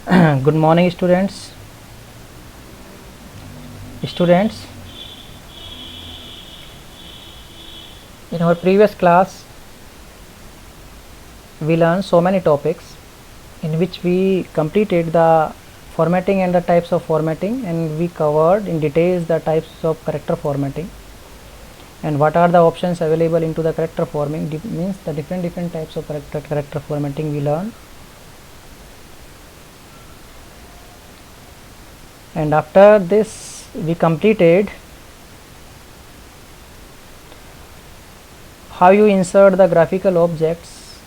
Good morning, students. In our previous class, we learned so many topics in which we completed the formatting and the types of formatting, and we covered in details the types of character formatting and what are the options available into the character forming. Means the different types of character formatting we learned. And after this, we completed how you insert the graphical objects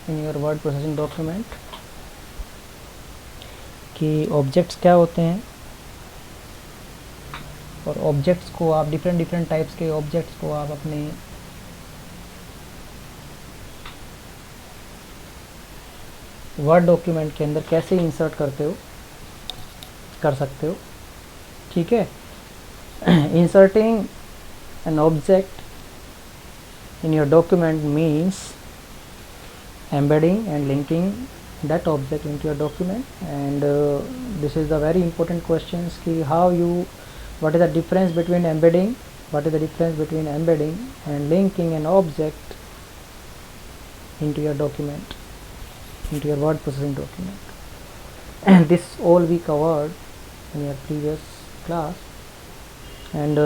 in your word processing document, कि objects क्या होते हैं और objects को आप different types के objects को आप अपने वर्ड डॉक्यूमेंट के अंदर कैसे इंसर्ट कर सकते हो. ठीक है. Inserting an object in your document means embedding and linking that object into your document, and this is the very important questions ki what is the difference between embedding and linking an object into your document, into your word processing document. And this all we covered in your previous class. And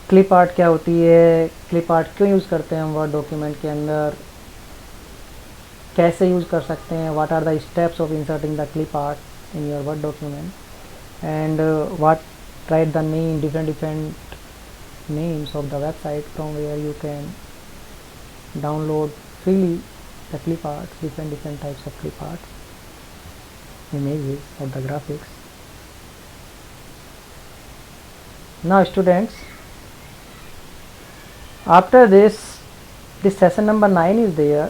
clip art क्या होती है, clip art क्यों use करते हैं हम word document के अंदर, कैसे यूज़ कर सकते हैं, what are the steps of inserting the clip art in your word document, and what right the name different names of the website from where you can download freely the clip art, different types of clip art, images of the graphics. Now students, after this session number 9 is there,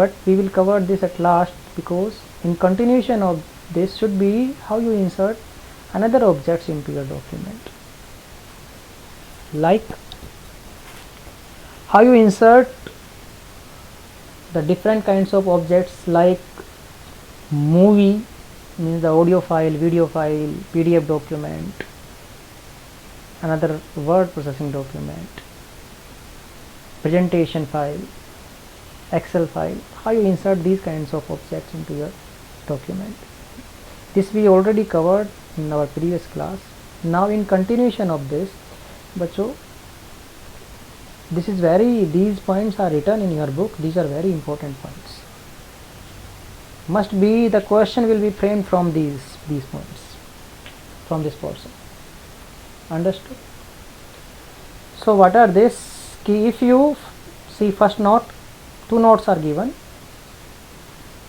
but we will cover this at last, because in continuation of this should be how you insert another objects into your document, like how you insert the different kinds of objects, like movie means the audio file, video file, PDF document, another word processing document, presentation file, Excel file, how you insert these kinds of objects into your document. This we already covered in our previous class. Now in continuation of this, बच्चों, these points are written in your book. These are very important points. Must be the question will be framed from these points, from this portion. Understood? So what are this? If you see first note, two notes are given.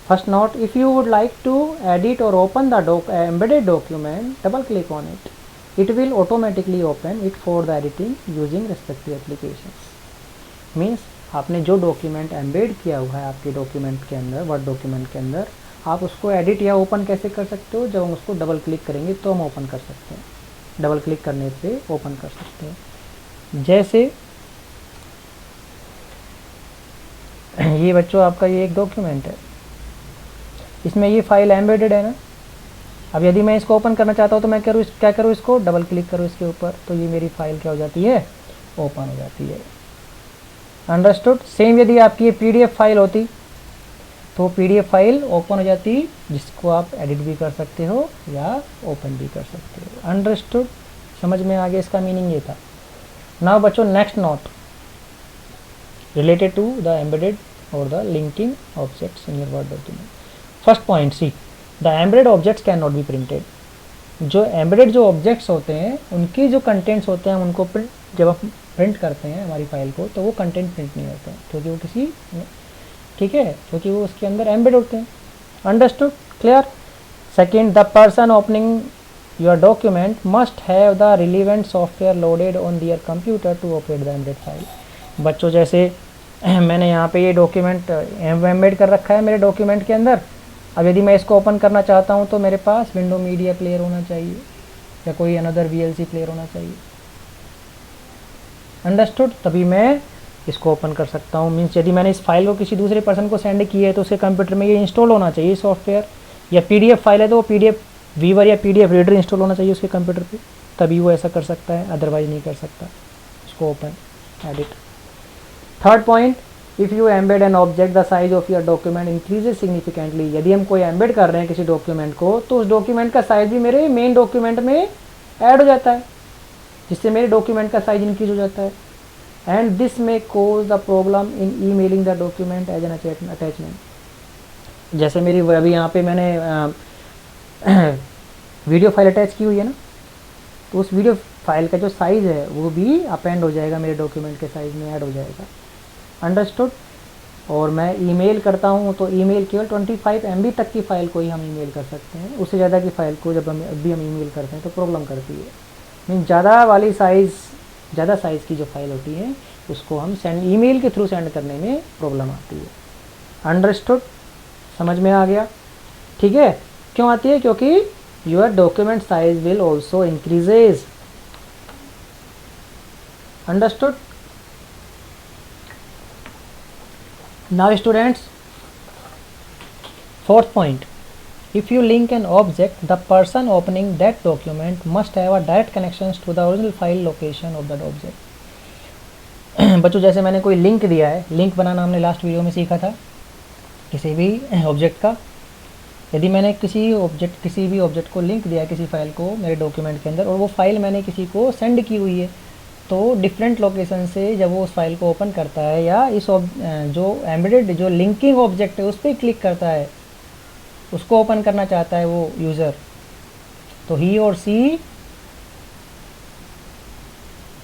First note, if you would like to edit or open the embedded document, double click on it. It will automatically open it for the editing using respective applications. Means आपने जो document embed किया हुआ है आपके document के अंदर, word document के अंदर, आप उसको एडिट या ओपन कैसे कर सकते हो, जब हम उसको डबल क्लिक करेंगे तो हम ओपन कर सकते हैं. डबल क्लिक करने से ओपन कर सकते हैं. जैसे ये बच्चों आपका ये एक डॉक्यूमेंट है, इसमें ये फाइल एम्बेडेड है ना. अब यदि मैं इसको ओपन करना चाहता हूँ तो मैं क्या करूँ, इसको डबल क्लिक करूँ इसके ऊपर, तो ये मेरी फाइल क्या हो जाती है, ओपन हो जाती है. अंडरस्टूड? सेम यदि आपकी ये PDF फाइल होती तो PDF फाइल ओपन हो जाती, जिसको आप एडिट भी कर सकते हो या ओपन भी कर सकते हो. अंडरस्टूड? समझ में आ गया, इसका मीनिंग ये था. नाउ बच्चों, next note related to the embedded or the linking objects in your word document. First point, see the embedded objects can not be printed. जो एम्बेडेड जो ऑब्जेक्ट्स होते हैं उनकी जो कंटेंट्स होते हैं उनको जब हम प्रिंट करते हैं हमारी फाइल को, तो वो कंटेंट प्रिंट नहीं होते हैं, क्योंकि वो ठीक है, क्योंकि वो उसके अंदर एम्बेड होते हैं. Understood? Clear? Second, the person opening your document must have the relevant software loaded on their computer to operate the embedded file. बच्चों, जैसे मैंने यहाँ पे ये डॉक्यूमेंट एम्बेड कर रखा है मेरे डॉक्यूमेंट के अंदर. अब यदि मैं इसको ओपन करना चाहता हूँ तो मेरे पास विंडो मीडिया प्लेयर होना चाहिए या कोई अनदर VLC प्लेयर होना चाहिए. अंडरस्टूड? तभी मैं इसको ओपन कर सकता हूँ। मीन्स यदि मैंने इस फाइल को किसी दूसरे पर्सन को सेंड की है तो उसके कंप्यूटर में ये इंस्टॉल होना चाहिए सॉफ्टवेयर, या PDF फाइल है तो वो PDF व्यूवर या PDF रीडर इंस्टॉल होना चाहिए उसके कंप्यूटर पे, तभी वो ऐसा कर सकता है, अदरवाइज नहीं कर सकता। इसको open edit. Third point, if you embed an object the size of your document increases significantly. यदि हम कोई एम्बेड कर रहे हैं किसी डॉक्यूमेंट को तो उस डॉक्यूमेंट का साइज भी मेरे मेन डॉक्यूमेंट में ऐड हो जाता है, जिससे मेरे डॉक्यूमेंट का साइज इंक्रीज हो जाता है। And this may cause the problem in emailing the document as an attachment. जैसे मेरी अभी यहाँ पे मैंने वीडियो फाइल अटैच की हुई है ना, तो उस वीडियो फाइल का जो साइज़ है वो भी अपेंड हो जाएगा, मेरे डॉक्यूमेंट के साइज़ में ऐड हो जाएगा। अंडरस्टूड। और मैं ईमेल करता हूँ तो ईमेल केवल 25 MB तक की फ़ाइल को ही हम ईमेल कर सकते हैं, उससे ज़्यादा की फ़ाइल को जब हम ईमेल करते हैं तो प्रॉब्लम करती है। मीन ज़्यादा वाली ज़्यादा साइज़ की जो फाइल होती है उसको हम ईमेल के थ्रू सेंड करने में प्रॉब्लम आती है। अंडरस्टूड, समझ में आ गया? ठीक है। क्यों आती है? क्योंकि your document size will also increases. Understood. Now students, fourth point, if you link an object, the person opening that document must have a direct connections to the original file location of that object. बच्चों जैसे मैंने कोई link दिया है, link बनाना हमने last video में सीखा था किसी भी ऑब्जेक्ट का। यदि मैंने किसी भी ऑब्जेक्ट को लिंक दिया है किसी फाइल को मेरे डॉक्यूमेंट के अंदर, और वो फाइल मैंने किसी को सेंड की हुई है, तो डिफरेंट लोकेशन से जब वो उस फाइल को ओपन करता है या इस जो एम्बेडेड जो लिंकिंग ऑब्जेक्ट है उस पर क्लिक करता है, उसको ओपन करना चाहता है वो यूज़र, तो he or she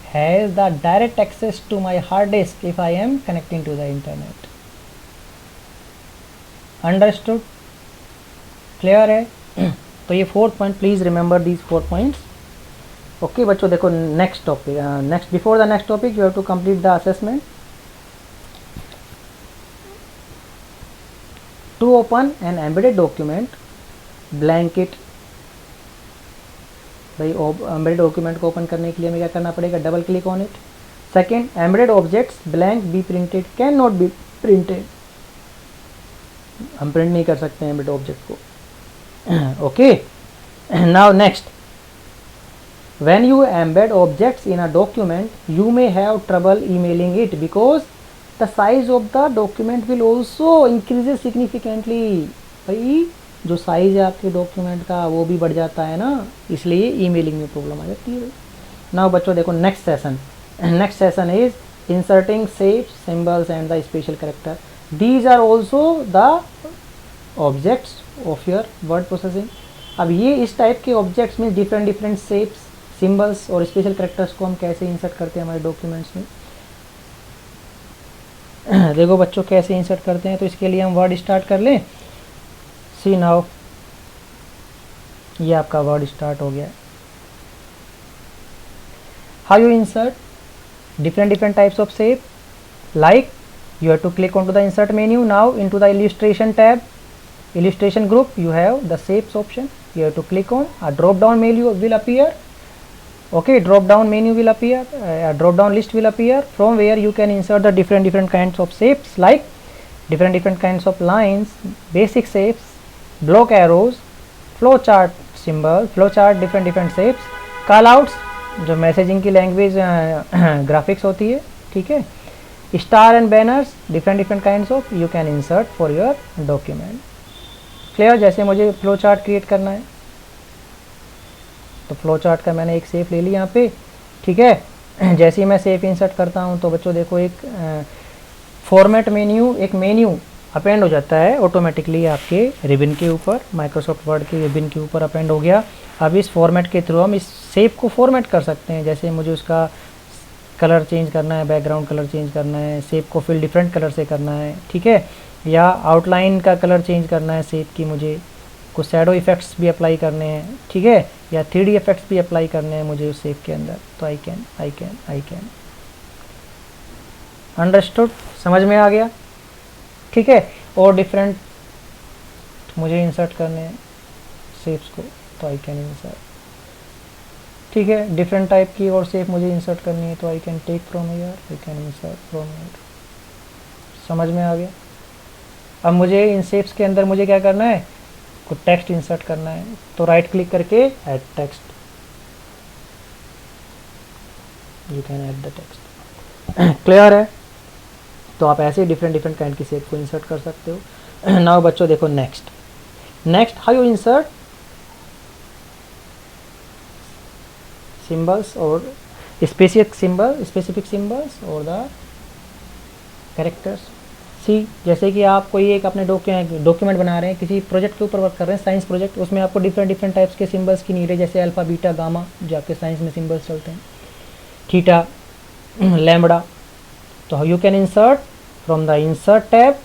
has the direct access to my hard disk if I am connecting to the internet. Understood? Clear है? तो ये fourth point, please remember these 4 points. Okay बच्चों, देखो next topic, before the next topic you have to complete the assessment. To open an embedded document, blank it। भाई embedded document को open करने के लिए हमें क्या करना पड़ेगा? Double click on it. Second, embedded objects blank be printed can not be printed. हम प्रिंट नहीं कर सकते हैं embedded ऑब्जेक्ट को। Okay, now next, when you embed objects in a document you may have trouble emailing it because the size of the document will also increases significantly। भाई जो size है आपके डॉक्यूमेंट का वो भी बढ़ जाता है ना, इसलिए ईमेलिंग में प्रॉब्लम आ जाती है। नाउ बच्चों देखो next session is inserting shapes, symbols and the special character. These are also the objects of your word processing. अब ये इस टाइप के ऑब्जेक्ट्स में डिफरेंट शेप्स, सिंबल्स और स्पेशल कैरेक्टर्स को हम कैसे इंसर्ट करते हैं हमारे डॉक्यूमेंट्स में। देखो बच्चों कैसे इंसर्ट करते हैं, तो इसके लिए हम वर्ड स्टार्ट कर लें। सी नाउ, ये आपका वर्ड स्टार्ट हो गया। How you insert different types of shape, like you have to click onto the insert menu now into the illustration tab, illustration group, you have the shapes option, you have to click on, a drop down menu will appear. Okay, drop down menu will appear, a drop down list will appear from where you can insert the different kinds of shapes, like different kinds of lines, basic shapes, block arrows, flow chart symbol, flow chart, different shapes, call outs जो messaging की language graphics होती है, ठीक है, star and banners, different kinds of you can insert for your document. Clear? जैसे मुझे flow chart create करना है तो फ्लो चार्ट का मैंने एक शेप ले लिया यहाँ पे, ठीक है। जैसे ही मैं शेप इंसर्ट करता हूँ तो बच्चों देखो एक फॉर्मेट मेन्यू, एक मेन्यू अपेंड हो जाता है ऑटोमेटिकली आपके रिबन के ऊपर, माइक्रोसॉफ्ट वर्ड के रिबन के ऊपर अपेंड हो गया। अब इस फॉर्मेट के थ्रू हम इस शेप को फॉर्मेट कर सकते हैं। जैसे मुझे उसका कलर चेंज करना है, बैकग्राउंड कलर चेंज करना है, शेप को फिल डिफरेंट कलर से करना है, ठीक है, या आउटलाइन का कलर चेंज करना है शेप की, मुझे कुछ शैडो इफेक्ट्स भी अप्लाई करने हैं, ठीक है, या 3D इफेक्ट्स भी अप्लाई करने हैं मुझे उस शेप के अंदर, तो आई कैन। अंडरस्टूड? समझ में आ गया? ठीक है। और डिफरेंट मुझे इंसर्ट करने हैं शेप्स को, तो आई कैन इंसर्ट, ठीक है, डिफरेंट टाइप की और शेप मुझे इंसर्ट करनी है तो I can take from here, I can insert from here. समझ में आ गया? अब मुझे इन शेप्स के अंदर मुझे क्या करना है, कुछ टेक्स्ट इंसर्ट करना है, तो राइट क्लिक करके add text, you can add the text. Clear है? तो आप ऐसे डिफरेंट डिफरेंट काइंड की शेप को इंसर्ट कर सकते हो। नाउ बच्चों देखो next how you insert symbols और स्पेसिफिक सिंबल्स और द कैरेक्टर्स। सी, जैसे कि आप कोई एक अपने डॉक्यूमेंट बना रहे हैं, किसी प्रोजेक्ट के ऊपर वर्क कर रहे हैं, साइंस प्रोजेक्ट, उसमें आपको डिफरेंट टाइप्स के सिंबल्स की नीड है, जैसे अल्फा बीटा गामा जो आपके साइंस में सिंबल्स चलते हैं, थीटा लैम्बडा। तो you can insert from the insert tab,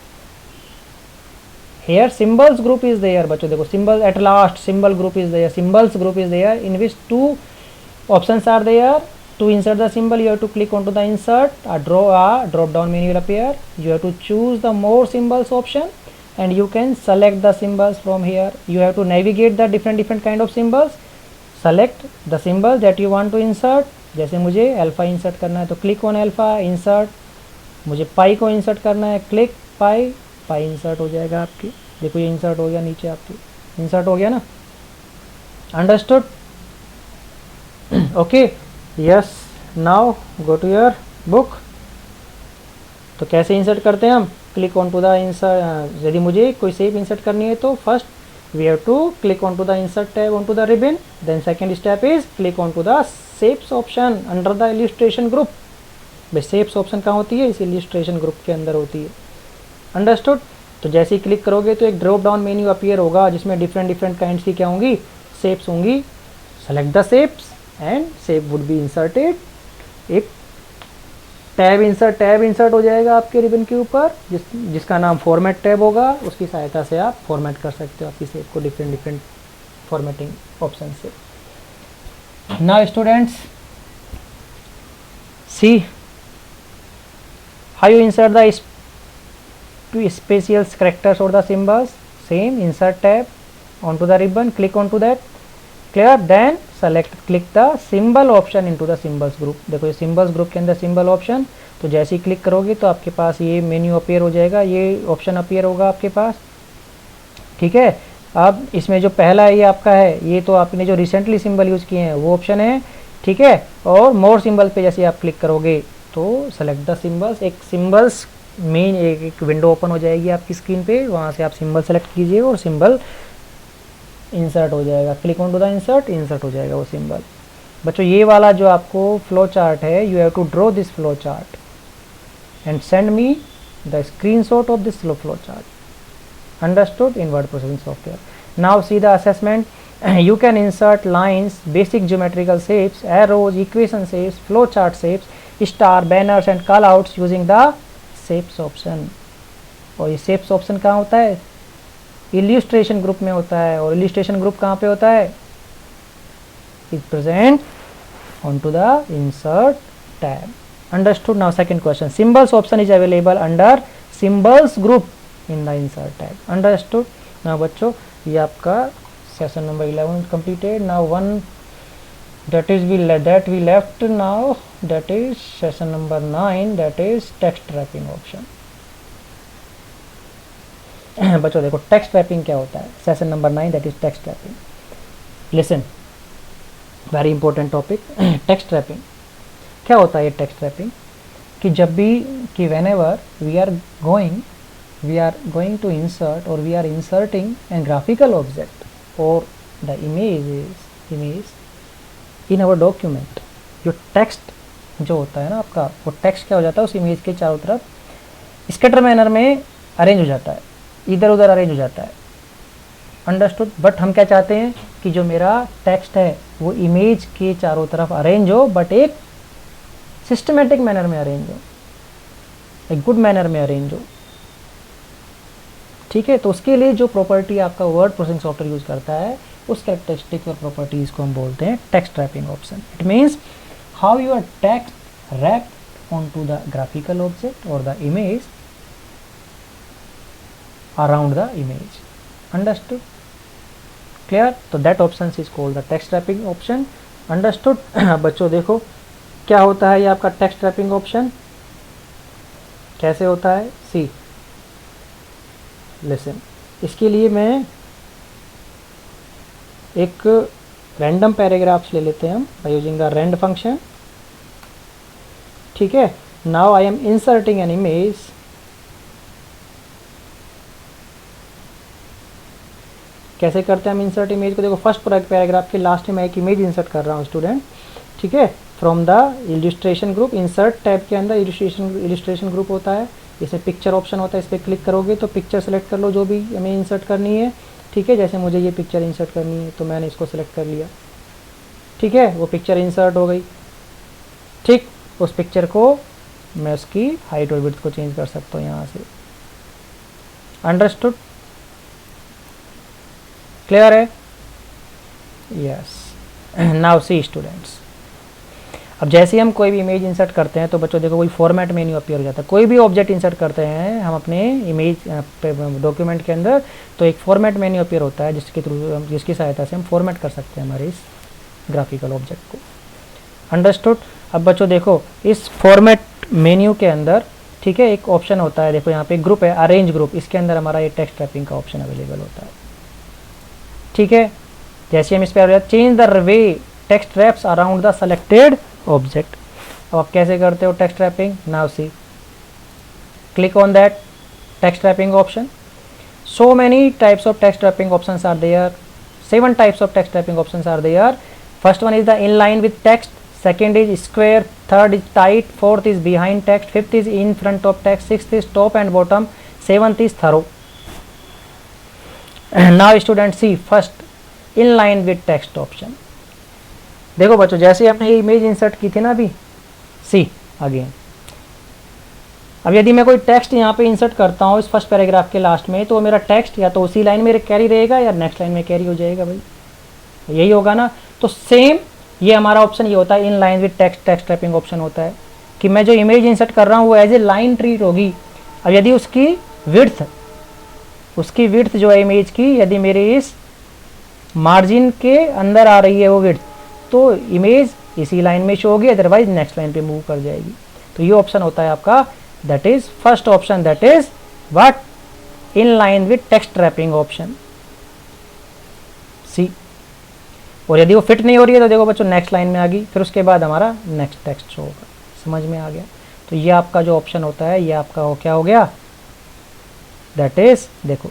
here symbols group is there। बच्चों देखो symbol at last symbol group is there, symbols group is there in which two options are there। to insert the symbol you have to click onto the insert, a drop down menu will appear, you have to choose the more symbols option and you can select the symbols from here। you have to navigate the different kind of symbols, select the symbol that you want to insert। जैसे मुझे alpha insert करना है तो click on alpha, insert. मुझे पाई को insert करना है, click पाई, पाई insert हो जाएगा आपकी। देखो ये इंसर्ट हो गया, नीचे आपकी इंसर्ट हो गया ना। Understood? Okay, yes. Now go to your book. तो कैसे इंसर्ट करते हैं हम? Click on to the insert. यदि मुझे कोई शेप इंसर्ट करनी है तो first we have to click on to the insert tab on to the ribbon, then second step is click on to the shapes option under the illustration group. भाई shapes option कहाँ होती है? इस illustration group के अंदर होती है। Understood? तो जैसे ही क्लिक करोगे तो एक ड्रॉप डाउन मेन्यू अपीयर होगा जिसमें डिफरेंट काइंड्स की क्या होंगी, शेप्स होंगी। Select the shapes and shape would be inserted. एक टैब इंसर्ट हो जाएगा आपके रिबन के ऊपर जिसका नाम फॉर्मेट टैब होगा। उसकी सहायता से आप फॉर्मेट कर सकते हो आपकी शेप को डिफरेंट फॉर्मेटिंग ऑप्शन से। Now students see how you insert the to special characters or the symbols। same, insert tab onto the ribbon, click onto that, clear, then click the symbol option into the symbols group। देखो ये symbols group के अंदर symbol option, तो जैसे ही click करोगे तो आपके पास ये मेन्यू अपीयर हो जाएगा, ये ऑप्शन अपीयर होगा आपके पास। ठीक है, अब इसमें जो पहला है ये आपका है, ये तो आपने जो रिसेंटली सिंबल यूज़ किए हैं वो ऑप्शन है। ठीक है, और मोर सिंबल पे जैसे आप क्लिक करोगे तो सेलेक्ट द सिंबल्स, एक सिंबल्स मेन एक विंडो ओपन हो जाएगी आपकी स्क्रीन पे, वहाँ से आप सिंबल सेलेक्ट कीजिए और सिंबल इंसर्ट हो जाएगा। Click on to the insert हो जाएगा वो सिंबल। बच्चों ये वाला जो आपको फ्लो चार्ट है, you have to draw this flow chart and send me the screenshot of this flow chart. Understood? In word processing software. Now see the assessment. you can insert lines, basic geometrical shapes, arrows, equation shapes, flow chart shapes, star, banners and callouts using the shapes option। और ये shapes option कहाँ होता है? illustration group में होता है। और illustration group कहाँ पे होता है? is present onto the insert tab। Understood? Now second question, symbols option is available under symbols group in the insert tab। Understood? now बच्चों ये आपका session number 11 completed। now one that we left now, that is session number 9, that is text wrapping option। बच्चों देखो text wrapping क्या होता है। Session number 9 that is text wrapping. Listen, very important topic. Text wrapping क्या होता है? ये text wrapping कि जब भी कि whenever we are going to insert or we are inserting an graphical object or the image in our document, जो text जो होता है ना आपका, वो टेक्स्ट क्या हो जाता है उस इमेज के चारों तरफ स्कैटर मैनर में अरेंज हो जाता है, इधर उधर अरेंज हो जाता है। अंडरस्टूड? बट हम क्या चाहते हैं कि जो मेरा टेक्स्ट है वो इमेज के चारों तरफ अरेंज हो, बट एक सिस्टमेटिक मैनर में अरेंज हो, एक गुड मैनर में अरेंज हो। ठीक है, तो उसके लिए जो प्रॉपर्टी आपका वर्ड प्रोसेसिंग सॉफ्टवेयर यूज करता है उस कैरेक्टरिस्टिक और प्रॉपर्टीज को हम बोलते हैं text wrapping option. It means how your text wrapped on to the graphical object or the image around the image। Understood? Clear? So that option is called the text wrapping option understood. बच्चों देखो क्या होता है ये आपका text wrapping option, कैसे होता है, सी लिसन। इसके लिए मैं एक रैंडम पैराग्राफ्स ले लेते हैं हम by using the rand function. ठीक है, now I am inserting an image. कैसे करते हैं हम इंसर्ट इमेज को, देखो फर्स्ट पैराग्राफ के लास्ट में मैं एक इमेज इंसर्ट कर रहा हूँ स्टूडेंट। ठीक है, from the illustration group, insert tab के अंदर इलस्ट्रेशन ग्रुप होता है, इसमें पिक्चर ऑप्शन होता है, इस पर क्लिक करोगे तो पिक्चर सेलेक्ट कर लो जो भी हमें इंसर्ट करनी है। ठीक है, जैसे मुझे ये पिक्चर इंसर्ट करनी है तो मैंने इसको सेलेक्ट कर लिया। ठीक है, वो पिक्चर इंसर्ट हो गई। ठीक, उस पिक्चर को मैं उसकी हाइट और विड्थ को चेंज कर सकता हूँ यहाँ से। अंडरस्टूड, क्लियर है? यस। नाउ सी स्टूडेंट्स, अब जैसे हम कोई भी इमेज इंसर्ट करते हैं तो बच्चों देखो कोई फॉर्मेट मेन्यू अपीयर हो जाता है। कोई भी ऑब्जेक्ट इंसर्ट करते हैं हम अपने इमेज डॉक्यूमेंट के अंदर तो एक फॉर्मेट मेन्यू अपीयर होता है जिसकी सहायता से हम फॉर्मेट कर सकते हैं हमारे इस ग्राफिकल ऑब्जेक्ट को। अंडरस्टूड। अब बच्चों देखो इस फॉर्मेट मेन्यू के अंदर, ठीक है, एक ऑप्शन होता है, देखो यहाँ पे ग्रुप है, अरेंज ग्रुप, इसके अंदर हमारा ये टेक्स्ट रैपिंग का ऑप्शन अवेलेबल होता है। ठीक है, जैसे हम इस पर change the way text wraps around the selected object. अब आप कैसे करते हो text wrapping, now see, click on that text wrapping option. So many types of text wrapping options are there, 7 types of text wrapping options are there. First one is the inline with text, second is square, third is tight, fourth is behind text, fifth is in front of text, sixth is top and bottom, seventh is thorough. Now student see first inline with text option। देखो बच्चों जैसे हमने ये image insert की थी ना अभी, see again, अब यदि मैं कोई टेक्स्ट यहाँ पे इंसर्ट करता हूँ इस फर्स्ट पैराग्राफ के लास्ट में तो मेरा टेक्स्ट या तो उसी लाइन में कैरी रहेगा या नेक्स्ट लाइन में कैरी हो जाएगा, भाई यही होगा ना। तो सेम ये हमारा ऑप्शन ये होता है in line with text wrapping option होता है कि मैं जो इमेज इंसर्ट कर रहा हूँ वो एज ए लाइन ट्रीट होगी। अब यदि उसकी विड्थ जो है इमेज की यदि मेरे इस मार्जिन के अंदर आ रही है वो विड्थ तो इमेज इसी लाइन में शो होगी, अदरवाइज नेक्स्ट लाइन पे मूव कर जाएगी। तो ये ऑप्शन होता है आपका, that is first option, that is what, in line with text wrapping option, see. और यदि वो फिट नहीं हो रही है तो देखो बच्चों नेक्स्ट लाइन में आ गई, फिर उसके बाद हमारा नेक्स्ट टेक्स्ट शो होगा। समझ में आ गया? तो ये आपका जो ऑप्शन होता है ये आपका हो क्या हो गया, दैट इज, देखो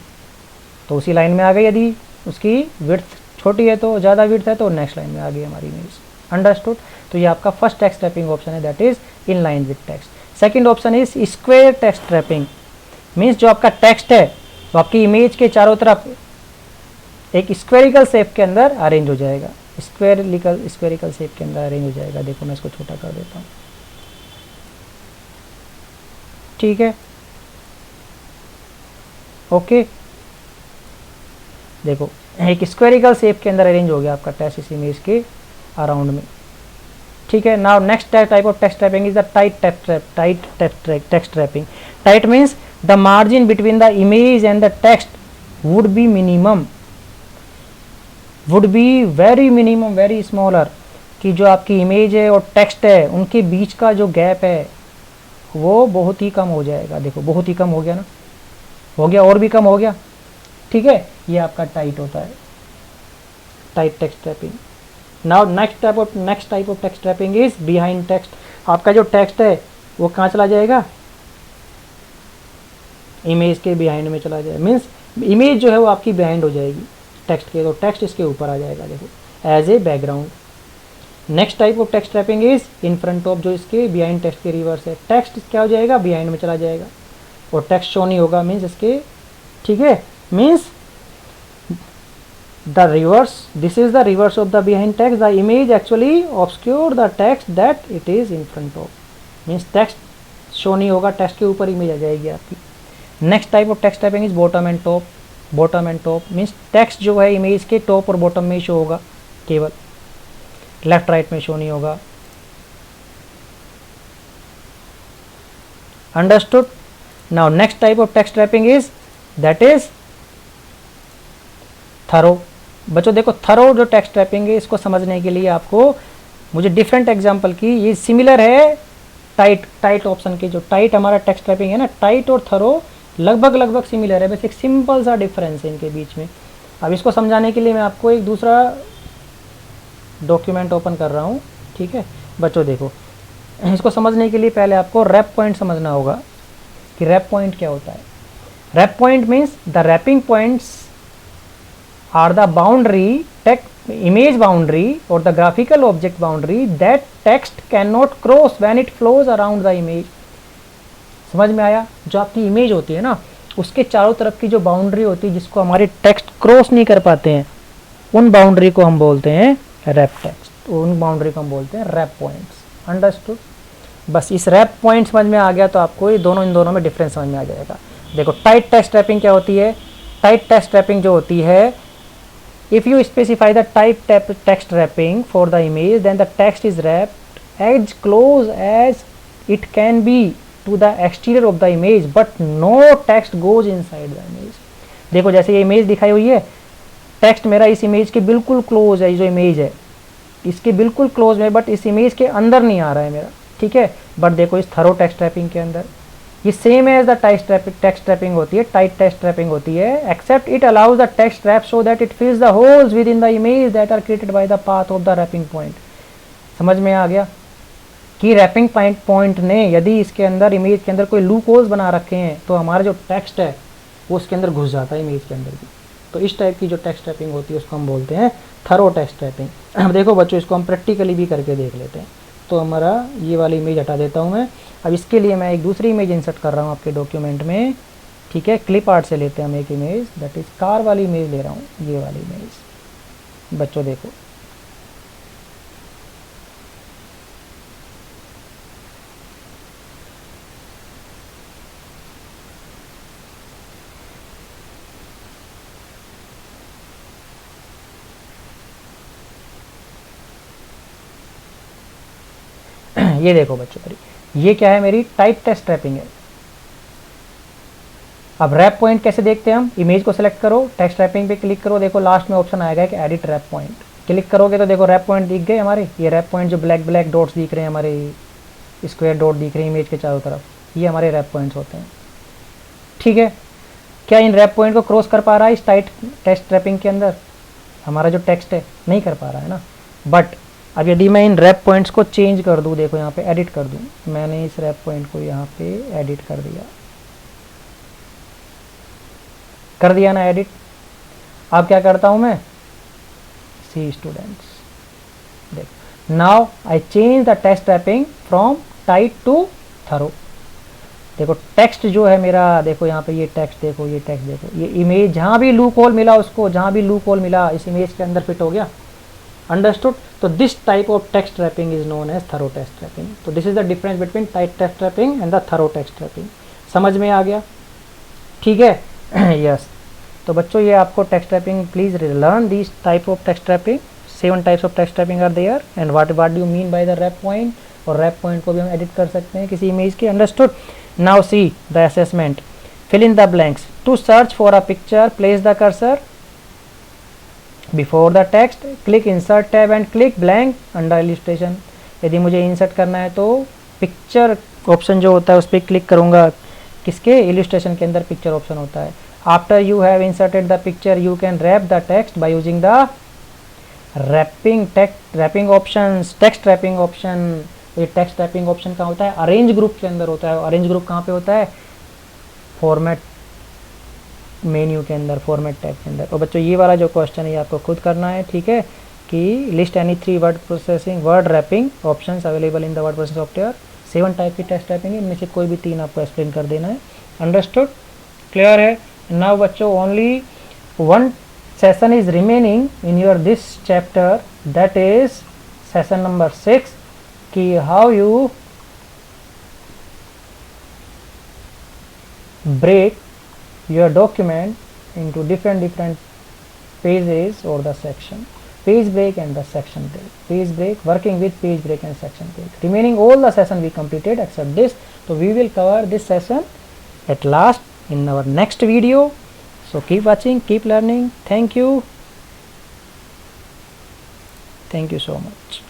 तो उसी लाइन में आ गई, यदि उसकी विड्थ छोटी है तो ज़्यादा विड्थ है तो नेक्स्ट लाइन में आ गई हमारी इमेज। अंडरस्टूड। तो ये आपका फर्स्ट टेक्स्ट रैपिंग ऑप्शन है, that is in line with text. Second option is square text wrapping, means जो आपका टेक्स्ट है वो आपकी इमेज के चारों तरफ एक स्क्वेरिकल शेप के अंदर अरेंज हो जाएगा, स्क्वेरिकल शेप के अंदर अरेंज हो जाएगा। देखो मैं इसको छोटा कर देता हूँ, ठीक है, ओके। देखो एक स्क्वेरिकल शेप के अंदर अरेंज हो गया आपका टेक्स्ट इस इमेज के अराउंड में, ठीक है। Now next type of text wrapping is the tight text wrapping. Tight means the margin between the image and the text would be minimum, would be very minimum, very smaller, कि जो आपकी image है और text है उनके बीच का जो gap है वो बहुत ही कम हो जाएगा। देखो बहुत ही कम हो गया ना, हो गया और भी कम हो गया, ठीक है। ये आपका टाइट होता है, tight text wrapping. Now next type of text wrapping is behind text. आपका जो टेक्स्ट है वो कहाँ चला जाएगा, इमेज के बिहाइंड में चला जाएगा, मीन्स इमेज जो है वो आपकी बिहाइंड हो जाएगी टेक्स्ट के, तो टेक्स्ट इसके ऊपर आ जाएगा, देखो as a background. Next type of text wrapping is in front of, जो इसके बिहाइंड टेक्स्ट के रिवर्स है, टेक्स्ट क्या हो जाएगा, बिहाइंड में चला जाएगा और टेक्स्ट शो नहीं होगा, मीन्स इसके, ठीक है, means the reverse, this is the reverse of the behind text, the image actually obscure the text that it is in front of, means text show नहीं होगा, टेक्स्ट के ऊपर इमेज आ जाएगी आपकी। Next type of text wrapping is bottom and top. Bottom and top means text जो है image के टॉप और बॉटम में शो होगा, केवल लेफ्ट राइट में शो नहीं होगा। Understood. Now next type of text wrapping is that is through. बच्चों देखो थरो जो टेक्स्ट रैपिंग है इसको समझने के लिए आपको मुझे डिफरेंट एग्जांपल की, ये सिमिलर है टाइट ऑप्शन के, जो टाइट हमारा टेक्स्ट टाइपिंग है ना, टाइट और थरो लगभग सिमिलर है, बस एक सिंपल सा डिफरेंस है इनके बीच में। अब इसको समझाने के लिए मैं आपको एक दूसरा डॉक्यूमेंट ओपन कर रहा हूँ, ठीक है बच्चों। देखो, इसको समझने के लिए पहले आपको रैप पॉइंट समझना होगा कि रैप पॉइंट क्या होता है। Wrap point means the wrapping points are the boundary, image boundary or the graphical object boundary that text cannot cross when it flows around the image। समझ में आया? जो आपकी इमेज होती है ना, उसके चारों तरफ की जो बाउंड्री होती है जिसको हमारे टेक्स्ट क्रॉस नहीं कर पाते हैं, उन बाउंड्री को हम बोलते हैं रैप टेक्स्ट, उन बाउंड्री को हम बोलते हैं रैप पॉइंट्स। अंडरस्टूड? बस इस रैप पॉइंट समझ में आ गया तो आपको ये इन दोनों में डिफरेंस समझ में आ जाएगा। देखो, टाइट टेक्स्ट रैपिंग क्या होती है? टाइट टेक्स्ट रैपिंग जो होती है, if you specify the type text wrapping for the image, then the text is wrapped as close as it can be to the exterior of the image, but no text goes inside the image। देखो, जैसे ये image दिखाई हुई है, text मेरा इस image के बिल्कुल क्लोज है, जो इमेज है इसके बिल्कुल क्लोज में, बट इस इमेज के अंदर नहीं आ रहा है मेरा, ठीक है। बट देखो, इस थरो टेक्स्ट रैपिंग के अंदर ये same as the text wrapping होती है, टाइट टेक्स्ट रैपिंग होती है, except it allows the text wrap so that it fills the holes within the image that are created by the path of the wrapping point. समझ में आ गया कि wrapping point ने यदि इसके अंदर, इमेज के अंदर कोई लूप होल्स बना रखे हैं तो हमारा जो टेक्स्ट है वो उसके अंदर घुस जाता है, इमेज के अंदर भी। तो इस टाइप की जो टेक्स्ट रैपिंग होती है उसको हम बोलते हैं थरो टेक्स्ट रैपिंग। अब देखो बच्चों, इसको हम प्रैक्टिकली भी करके देख लेते हैं। तो हमारा ये वाली इमेज हटा देता हूँ मैं। अब इसके लिए मैं एक दूसरी इमेज इंसर्ट कर रहा हूँ आपके डॉक्यूमेंट में, ठीक है। क्लिप आर्ट से लेते हैं हम एक इमेज, दैट इज कार वाली इमेज ले रहा हूँ, ये वाली इमेज। बच्चों देखो, ये देखो बच्चों, ये क्या है? मेरी टाइट टेक्स्ट रैपिंग है। अब रैप पॉइंट कैसे देखते हैं हम? इमेज को सिलेक्ट करो, टेक्स्ट रैपिंग पे क्लिक करो, देखो लास्ट में ऑप्शन आएगा कि एडिट रैप पॉइंट। क्लिक करोगे तो देखो रैप पॉइंट दिख गए हमारे, ये रैप पॉइंट जो ब्लैक डॉट्स दिख रहे हैं, हमारे स्क्वायर डॉट दिख रहे हैं इमेज के चारों तरफ, ये हमारे रैप पॉइंट्स होते हैं, ठीक है। क्या इन रैप पॉइंट को क्रॉस कर पा रहा है इस टाइट टेक्स्ट रैपिंग के अंदर हमारा जो टेक्स्ट है? नहीं कर पा रहा है ना। बट अब यदि मैं इन रैप पॉइंट्स को चेंज कर दूं, देखो यहाँ पे एडिट कर दूं, मैंने इस रैप पॉइंट को यहाँ पे एडिट कर दिया ना एडिट। अब क्या करता हूँ मैं? सी स्टूडेंट्स, देख, now I change the text wrapping from tight to through. देखो टेक्स्ट जो है मेरा, देखो यहाँ पे ये टेक्स्ट देखो, ये टेक्स्ट देखो, ये इमेज जहाँ भी लूप होल मिला उसको, जहाँ भी लूप होल मिला इस इमेज के अंदर फिट हो गया। अंडरस्टूड? तो this type of text wrapping is known as through text wrapping. तो this is the difference between tight text wrapping and the through text wrapping. समझ में आ गया? ठीक है। यस। तो बच्चों, ये आपको text wrapping, please learn this type of text wrapping. 7 types of text wrapping are there and what do you mean by the wrap point. और रैप पॉइंट को भी हम एडिट कर सकते हैं किसी इमेज के। Understood? Now see the assessment. Fill in the blanks. To search for a picture, place the cursor before the text, click insert tab and click blank under illustration. यदि मुझे इंसर्ट करना है तो पिक्चर ऑप्शन जो होता है उस पर क्लिक करूंगा, किसके? इलिस्ट्रेशन के अंदर पिक्चर ऑप्शन होता है। After you have inserted the picture you can wrap the text by using the wrapping option, text wrapping option. ये टेक्स्ट रैपिंग ऑप्शन कहाँ होता है? अरेंज ग्रुप के अंदर होता है। अरेंज ग्रुप कहाँ पे होता है? फॉर्मेट मेन्यू के अंदर, फॉर्मेट टैब के अंदर। और बच्चों, ये वाला जो क्वेश्चन है ये आपको खुद करना है, ठीक है, कि list any 3 word wrapping options available in the word processing software. 7 type की टेक्स्ट रैपिंग है, इनमें से कोई भी 3 आपको एक्सप्लेन कर देना है। अंडरस्टूड? क्लियर है? नाउ बच्चों, only 1 session is remaining in your this chapter, that is session number 6, कि how you break your document into different pages or the section. Page break and the section break. Page break, working with page break and section break. Remaining all the session we completed except this. So we will cover this session at last in our next video. So keep watching, keep learning. Thank you. Thank you so much.